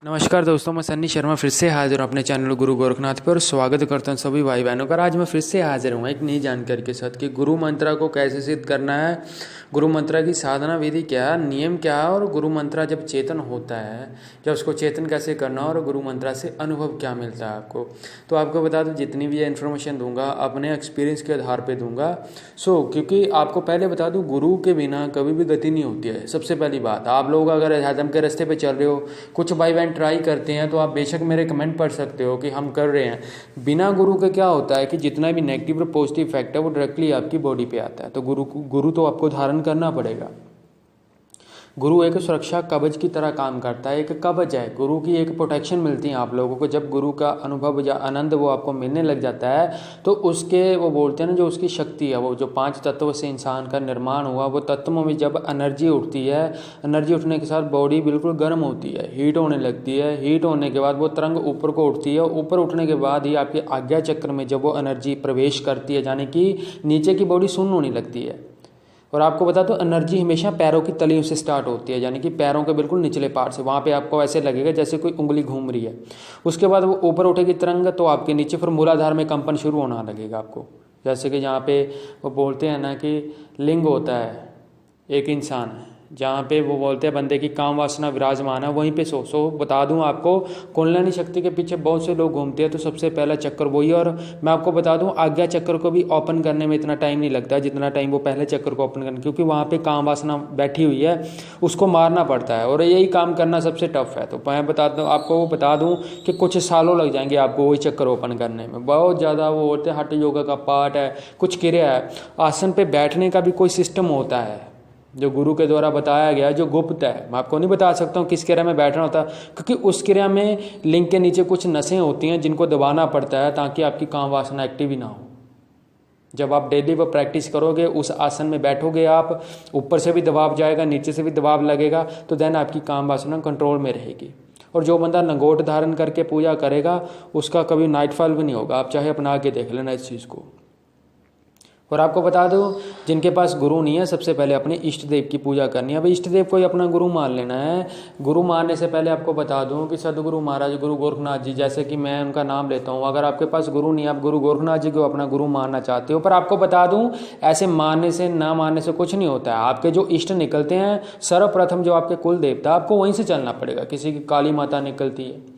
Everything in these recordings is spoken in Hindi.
नमस्कार दोस्तों, मैं सन्नी शर्मा फिर से हाजिर हूँ अपने चैनल गुरु गोरखनाथ पर। स्वागत करता हूँ सभी भाई बहनों का। आज मैं फिर से हाजिर हूँ एक नई जानकारी के साथ कि गुरु मंत्रा को कैसे सिद्ध करना है, गुरु मंत्रा की साधना विधि क्या है, नियम क्या है, और गुरु मंत्रा जब चेतन होता है जब उसको चेतन कैसे करना, और गुरु मंत्रा से अनुभव क्या मिलता है आपको। तो आपको बता दूँ, जितनी भी इन्फॉर्मेशन दूंगा अपने एक्सपीरियंस के आधार पर दूंगा। क्योंकि आपको पहले बता दूँ, गुरु के बिना कभी भी गति नहीं होती है। सबसे पहली बात, आप लोग अगर अध्यात्म के रास्ते पे चल रहे हो, कुछ भाई बहन ट्राई करते हैं, तो आप बेशक मेरे कमेंट पढ़ सकते हो कि हम कर रहे हैं। बिना गुरु के क्या होता है कि जितना भी नेगेटिव और पॉजिटिव इफेक्ट है वो डायरेक्टली आपकी बॉडी पे आता है। तो गुरु तो आपको धारण करना पड़ेगा। गुरु एक सुरक्षा कवच की तरह काम करता है, एक कवच है। गुरु की एक प्रोटेक्शन मिलती है आप लोगों को। जब गुरु का अनुभव या आनंद वो आपको मिलने लग जाता है, तो उसके वो बोलते हैं ना, जो उसकी शक्ति है, वो जो 5 तत्वों से इंसान का निर्माण हुआ, वो तत्वों में जब एनर्जी उठती है, एनर्जी उठने के साथ बॉडी बिल्कुल गर्म होती है, हीट होने लगती है। हीट होने के बाद वो तरंग ऊपर को उठती है। ऊपर उठने के बाद ही आपके आज्ञा चक्र में जब वो एनर्जी प्रवेश करती है, यानी कि नीचे की बॉडी शून्य होने लगती है। और आपको बता दो, एनर्जी हमेशा पैरों की तलियों से स्टार्ट होती है, यानी कि पैरों के बिल्कुल निचले पार्ट से। वहाँ पे आपको ऐसे लगेगा जैसे कोई उंगली घूम रही है। उसके बाद वो ऊपर उठेगी तरंग, तो आपके नीचे फिर मूलाधार में कंपन शुरू होना लगेगा आपको। जैसे कि जहाँ पे वो बोलते हैं ना कि लिंग होता है एक इंसान है, जहाँ पे वो बोलते हैं बंदे की काम वासना विराजमान है, वहीं पे सो बता दूं आपको, कुंडलिनी शक्ति के पीछे बहुत से लोग घूमते हैं, तो सबसे पहला चक्कर वही है। और मैं आपको बता दूं, आज्ञा चक्र को भी ओपन करने में इतना टाइम नहीं लगता जितना टाइम वो पहले चक्कर को ओपन करने, क्योंकि वहाँ पे काम वासना बैठी हुई है, उसको मारना पड़ता है, और यही काम करना सबसे टफ है। तो मैं बता दूँ कि कुछ सालों लग जाएंगे आपको वही चक्कर ओपन करने में। बहुत ज़्यादा वो होते हैं, हठ योगा का पार्ट है, कुछ क्रिया है। आसन पे बैठने का भी कोई सिस्टम होता है जो गुरु के द्वारा बताया गया, जो गुप्त है। मैं आपको नहीं बता सकता हूँ किस क्रिया में बैठना होता है, क्योंकि उस क्रिया में लिंग के नीचे कुछ नसें होती हैं जिनको दबाना पड़ता है, ताकि आपकी काम वासना एक्टिव ही ना हो। जब आप डेली वो प्रैक्टिस करोगे, उस आसन में बैठोगे, आप ऊपर से भी दबाव जाएगा, नीचे से भी दबाव लगेगा, तो देन आपकी काम वासना कंट्रोल में रहेगी। और जो बंदा लंगोट धारण करके पूजा करेगा, उसका कभी नाइटफॉल भी नहीं होगा। आप चाहे अपना के देख लेना इस चीज़ को। और आपको बता दूं, जिनके पास गुरु नहीं है, सबसे पहले अपने इष्ट देव की पूजा करनी है। अब इष्ट देव को ही अपना गुरु मान लेना है। गुरु मानने से पहले आपको बता दूं कि सदगुरु महाराज गुरु गोरखनाथ जी, जैसे कि मैं उनका नाम लेता हूं, अगर आपके पास गुरु नहीं, आप गुरु गोरखनाथ जी को अपना गुरु मानना चाहते हो, पर आपको बता दूं, ऐसे मानने से ना मानने से कुछ नहीं होता है। आपके जो इष्ट निकलते हैं, सर्वप्रथम जो आपके कुल देवता, आपको वहीं से चलना पड़ेगा। किसी की काली माता निकलती है,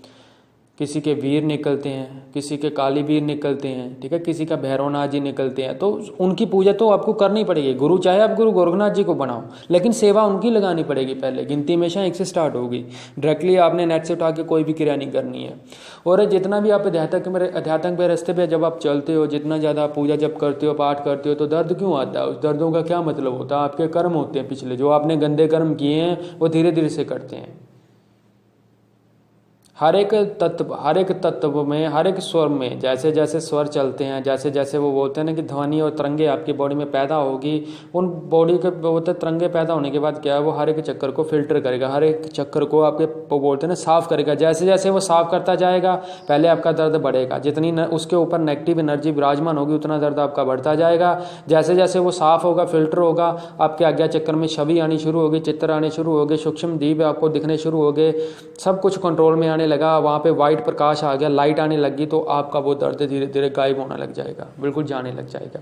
किसी के वीर निकलते हैं, किसी के काली वीर निकलते हैं, ठीक है, किसी का भैरवनाथ जी निकलते हैं, तो उनकी पूजा तो आपको करनी पड़ेगी। गुरु चाहे आप गुरु गोरखनाथ जी को बनाओ, लेकिन सेवा उनकी लगानी पड़ेगी पहले। गिनती हमेशा 1 से स्टार्ट होगी। डायरेक्टली आपने नेट से उठा के कोई भी क्रिया नहीं करनी है। और जितना भी आप अध्यात्म के रास्ते पे जब आप चलते हो, जितना ज़्यादा पूजा जब करते हो, पाठ करते हो, तो दर्द क्यों आता है? उस दर्दों का क्या मतलब होता है? आपके कर्म होते हैं पिछले, जो आपने गंदे कर्म किए हैं, वो धीरे धीरे से करते हैं। हर एक तत्व में, हर एक स्वर में, जैसे जैसे स्वर चलते हैं, जैसे जैसे वो बोलते हैं ना कि ध्वनि और तरंगे आपकी बॉडी में पैदा होगी, उन बॉडी के बोलते तरंगे पैदा होने के बाद क्या है, वो हर एक चक्कर को फिल्टर करेगा, हर एक चक्कर को आपके वो बोलते हैं ना साफ करेगा। जैसे जैसे वो साफ करता जाएगा, पहले आपका दर्द बढ़ेगा, जितनी उसके ऊपर नेगेटिव एनर्जी विराजमान होगी, उतना दर्द आपका बढ़ता जाएगा। जैसे जैसे वो साफ होगा, फिल्टर होगा, आपके आज्ञा चक्कर में छवि आनी शुरू होगी, चित्र आने शुरू होंगे, सूक्ष्म दीप आपको दिखने शुरू होंगे, सब कुछ कंट्रोल में आने लगा। वहाँ पे वाइट प्रकाश आ गया, लाइट आने लगी, तो आपका वो दर्द धीरे धीरे गायब होने लग जाएगा, बिल्कुल जाने लग जाएगा।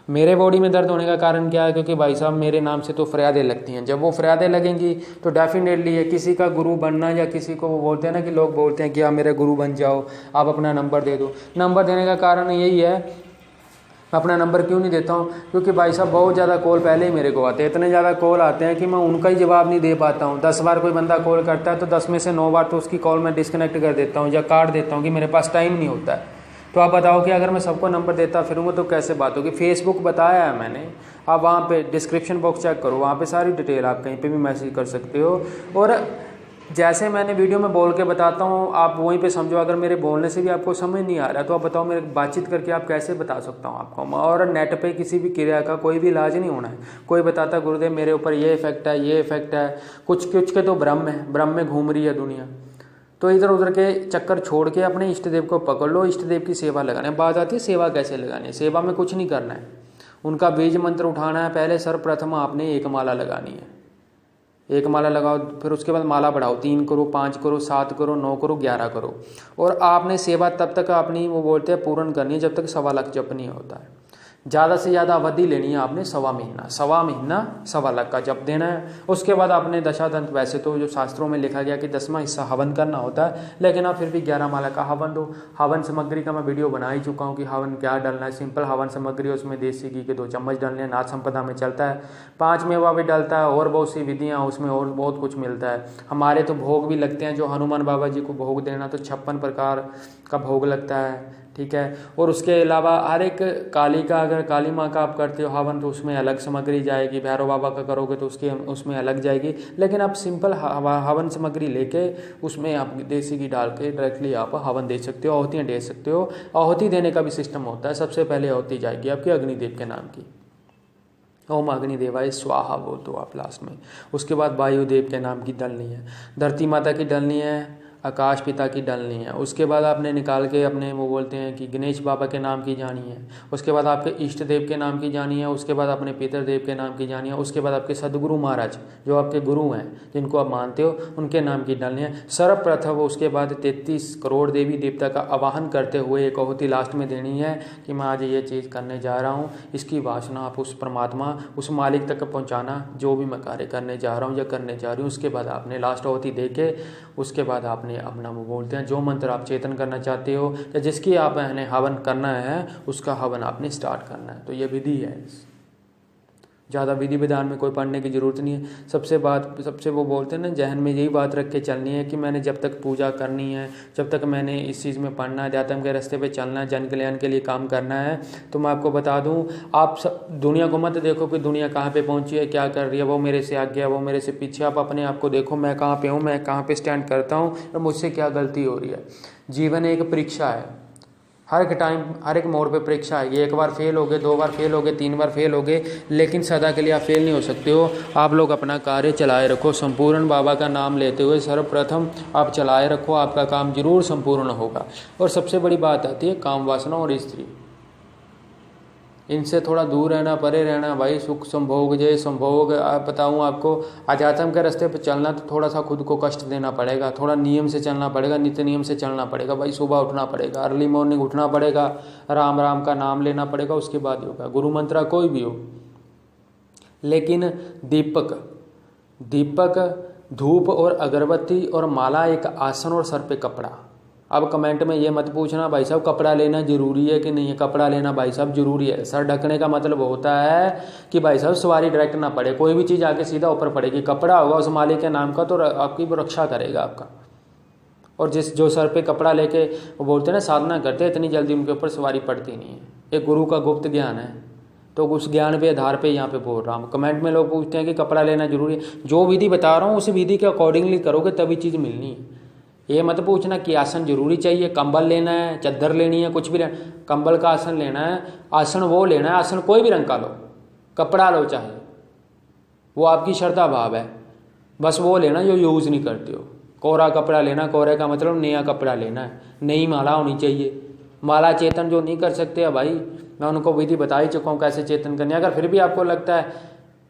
मेरे बॉडी में दर्द होने का कारण क्या है? क्योंकि भाई साहब मेरे नाम से तो फरियादें लगती हैं। जब वो फरियादें लगेंगी तो डेफिनेटली है किसी का गुरु बनना, या किसी को वो बोलते हैं ना कि लोग बोलते हैं कि आप मेरे गुरु बन जाओ, आप अपना नंबर दे दो। नंबर देने का कारण यही है, अपना नंबर क्यों नहीं देता हूँ? क्योंकि भाई साहब बहुत ज़्यादा कॉल पहले ही मेरे को आते हैं, इतने ज़्यादा कॉल आते हैं कि मैं उनका ही जवाब नहीं दे पाता हूँ। 10 बार कोई बंदा कॉल करता है तो 10 में से 9 बार तो उसकी कॉल मैं डिस्कनेक्ट कर देता हूँ या काट देता हूँ कि मेरे पास टाइम नहीं होता है। तो आप बताओ कि अगर मैं सबको नंबर देता फिरूँगा तो कैसे बात होगी? फेसबुक बताया है मैंने, आप वहाँ पे डिस्क्रिप्शन बॉक्स चेक करो, वहाँ पे सारी डिटेल, आप कहीं पे भी मैसेज कर सकते हो। और जैसे मैंने वीडियो में बोल के बताता हूँ, आप वहीं पे समझो। अगर मेरे बोलने से भी आपको समझ नहीं आ रहा तो आप बताओ, मेरे बातचीत करके आप कैसे बता सकता हूँ आपको। और नेट पे किसी भी क्रिया का कोई भी इलाज नहीं होना है। कोई बताता गुरुदेव मेरे ऊपर ये इफेक्ट है, ये इफेक्ट है, कुछ कुछ के तो भ्रम है, भ्रम में घूम रही है दुनिया। तो इधर उधर के चक्कर छोड़ के अपने इष्ट देव को पकड़ लो, इष्ट देव की सेवा लगाने। बात आती है सेवा कैसे लगानी है। सेवा में कुछ नहीं करना है, उनका बीज मंत्र उठाना है। पहले सर्वप्रथम आपने एक माला लगानी है, एक माला लगाओ, फिर उसके बाद माला बढ़ाओ, 3 करो, 5 करो, 7 करो, 9 करो, 11 करो। और आपने सेवा तब तक अपनी वो बोलते हैं पूर्ण करनी है जब तक 1.25 लाख जप नहीं होता है। ज़्यादा से ज़्यादा अवधि लेनी है आपने 1.25 महीना 1.25 लाख का जप देना है। उसके बाद आपने दशातंत्र, वैसे तो जो शास्त्रों में लिखा गया कि 10वां हिस्सा हवन करना होता है, लेकिन आप फिर भी 11 माला का हवन दो। हवन सामग्री का मैं वीडियो बना ही चुका हूँ कि हवन क्या डालना है। सिंपल हवन सामग्री, उसमें देसी घी के 2 चम्मच डालने हैं, नाथ संपदा में चलता है। 5 मेवा भी डलता है, और बहुत सी विधियाँ उसमें, और बहुत कुछ मिलता है। हमारे तो भोग भी लगते हैं, जो हनुमान बाबा जी को भोग देना तो 56 प्रकार का भोग लगता है, ठीक है। और उसके अलावा हर एक काली का, अगर काली माँ का आप करते हो हवन तो उसमें अलग सामग्री जाएगी, भैरव बाबा का करोगे तो उसमें अलग जाएगी। लेकिन आप सिंपल हवन सामग्री लेके उसमें आप देसी घी डाल के डायरेक्टली आप हवन दे सकते हो, आहुतियाँ दे सकते हो। आहुति देने का भी सिस्टम होता है। सबसे पहले आहुति जाएगी आपकी अग्निदेव के नाम की, ओम अग्निदेवाय स्वाहा बोल दो आप लास्ट में। उसके बाद वायुदेव के नाम की डलनी है, धरती माता की डलनी है, आकाश पिता की डलनी है। उसके बाद आपने निकाल के अपने वो बोलते हैं कि गणेश बाबा के नाम की जानी है। उसके बाद आपके इष्ट देव के नाम की जानी है। उसके बाद अपने पितरदेव के नाम की जानी है। उसके बाद आपके सदगुरु महाराज जो आपके गुरु हैं, जिनको आप मानते हो, उनके नाम की डालनी है सर्वप्रथम। उसके बाद 33 करोड़ देवी देवता का आवाहन करते हुए एक आहुति लास्ट में देनी है कि मैं आज ये चीज़ करने जा रहा हूँ। इसकी वासना आप उस परमात्मा, उस मालिक तक पहुँचाना, जो भी मैं कार्य करने जा रहा हूँ या करने जा रही हूँ। उसके बाद आपने लास्ट आहुति दे के उसके बाद आपने अपना वो बोलते हैं जो मंत्र आप चेतन करना चाहते हो या जिसकी आप हवन करना है, उसका हवन आपने स्टार्ट करना है। तो ये विधि है, ज़्यादा विधि विधान में कोई पढ़ने की ज़रूरत नहीं है। सबसे वो बोलते हैं ना, जहन में यही बात रख के चलनी है कि मैंने जब तक पूजा करनी है, जब तक मैंने इस चीज़ में पढ़ना है, अध्यात्म के रास्ते पे चलना है, जन कल्याण के लिए काम करना है। तो मैं आपको बता दूं, आप सब दुनिया को मत देखो कि दुनिया कहाँ पे पहुँची है, क्या कर रही है, वो मेरे से आगे है, वो मेरे से पीछे। आप अपने आप को देखो, मैं कहाँ पे हूँ, मैं कहाँ पे स्टैंड करता हूँ और मुझसे क्या गलती हो रही है। जीवन एक परीक्षा है, हर एक टाइम, हर एक मोड़ पे परीक्षा है। ये 1 बार फेल हो गए, 2 बार फेल हो गए, 3 बार फेल हो गए, लेकिन सदा के लिए आप फेल नहीं हो सकते हो। आप लोग अपना कार्य चलाए रखो, संपूर्ण बाबा का नाम लेते हुए सर्वप्रथम आप चलाए रखो, आपका काम जरूर संपूर्ण होगा। और सबसे बड़ी बात आती है काम वासना और स्त्री, इनसे थोड़ा दूर रहना, परे रहना भाई। सुख संभोग जय संभोग, आप बताऊँ आपको, अध्यात्म के रास्ते पर चलना तो थोड़ा सा खुद को कष्ट देना पड़ेगा, थोड़ा नियम से चलना पड़ेगा, नित्य नियम से चलना पड़ेगा भाई। सुबह उठना पड़ेगा, अर्ली मॉर्निंग उठना पड़ेगा, राम राम का नाम लेना पड़ेगा, उसके बाद होगा। गुरु मंत्र कोई भी हो, लेकिन दीपक धूप और अगरबत्ती और माला, एक आसन और सर पे कपड़ा। अब कमेंट में ये मत पूछना भाई साहब कपड़ा लेना जरूरी है कि नहीं है। कपड़ा लेना भाई साहब जरूरी है। सर ढकने का मतलब होता है कि भाई साहब सवारी डायरेक्ट ना पड़े, कोई भी चीज़ आके सीधा ऊपर पड़ेगी। कपड़ा होगा उस मालिक के नाम का तो आपकी रक्षा करेगा आपका। और जो सर पे कपड़ा लेके वो बोलते हैं ना साधना करते हैं, इतनी जल्दी उनके ऊपर सवारी पड़ती नहीं है। एक गुरु का गुप्त ज्ञान है, तो उस ज्ञान पे आधार पे यहाँ पे बोल रहा हूँ। कमेंट में लोग पूछते हैं कि कपड़ा लेना जरूरी है। जो विधि बता रहा हूँ उस विधि के अकॉर्डिंगली करोगे तभी चीज़ मिलनी है। ये मत पूछना कि आसन जरूरी चाहिए, कंबल लेना है, चादर लेनी है, कुछ भी लेना। कंबल का आसन लेना है, आसन वो लेना है, आसन कोई भी रंग का लो, कपड़ा लो चाहे, वो आपकी श्रद्धा भाव है। बस वो लेना जो यूज़ नहीं करते हो। कोरा कपड़ा लेना, कोरे का मतलब नया कपड़ा लेना है, नई माला होनी चाहिए। माला चेतन जो नहीं कर सकते हैं भाई, मैं उनको विधि बता ही चुका हूँ कैसे चेतन करनी है। अगर फिर भी आपको लगता है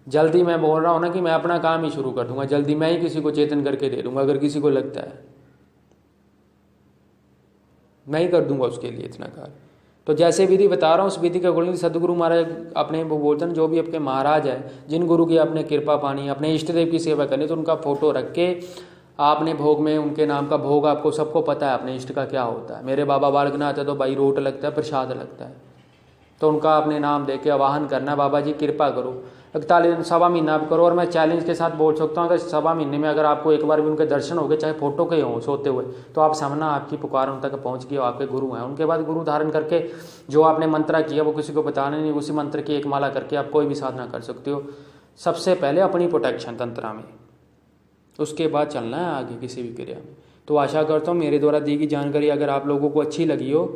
जल्दी, मैं बोल रहा हूँ ना कि मैं अपना काम ही शुरू कर दूंगा, जल्दी मैं ही किसी को चेतन करके दे दूंगा। अगर किसी को लगता है मैं ही कर दूंगा उसके लिए इतना कार्य। तो जैसे विधि बता रहा हूँ उस विधि के अकॉर्डिंग सदगुरु महाराज अपने वो बोलते हैं, जो भी आपके महाराज है, जिन गुरु की आपने कृपा पानी, अपने इष्ट देव की सेवा करनी, तो उनका फोटो रख के आपने भोग में उनके नाम का भोग, आपको सबको पता है अपने इष्ट का क्या होता है। मेरे बाबा बालकनाथ है तो भाई रोट लगता है, प्रसाद लगता है, तो उनका अपने नाम दे के आवाहन करना, बाबा जी कृपा करो। 41 दिन 1.25 महीना आप करो। और मैं चैलेंज के साथ बोल सकता हूँ अगर 1.25 महीने में अगर आपको एक बार भी उनके दर्शन हो गए, चाहे फोटो के हों सोते हुए, तो आप समझना आपकी पुकार उन तक पहुँच गई, आपके गुरु हैं। उनके बाद गुरु धारण करके जो आपने मंत्र किया वो किसी को बताना नहीं, उसी मंत्र की एक माला करके आप कोई भी साधना कर सकते हो। सबसे पहले अपनी प्रोटेक्शन तंत्रा में, उसके बाद चलना है आगे किसी भी क्रिया में। तो आशा करता हूँ मेरे द्वारा दी गई जानकारी अगर आप लोगों को अच्छी लगी हो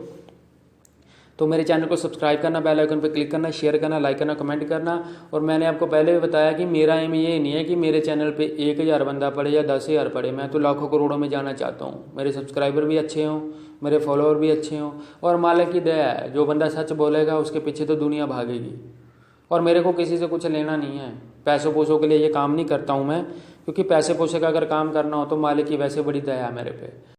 तो मेरे चैनल को सब्सक्राइब करना, बेल आइकन पर क्लिक करना, शेयर करना, लाइक करना, कमेंट करना। और मैंने आपको पहले भी बताया कि मेरा एम ये नहीं है कि मेरे चैनल पे 1000 बंदा पढ़े या 10,000 पढ़े। मैं तो लाखों करोड़ों में जाना चाहता हूँ, मेरे सब्सक्राइबर भी अच्छे हों, मेरे फॉलोअर भी अच्छे हों। और मालिक की दया है, जो बंदा सच बोलेगा उसके पीछे तो दुनिया भागेगी। और मेरे को किसी से कुछ लेना नहीं है। पैसों पोसों के लिए ये काम नहीं करता हूँ मैं, क्योंकि पैसे पोसे का अगर काम करना हो तो मालिक की वैसे बड़ी दया है मेरे पे।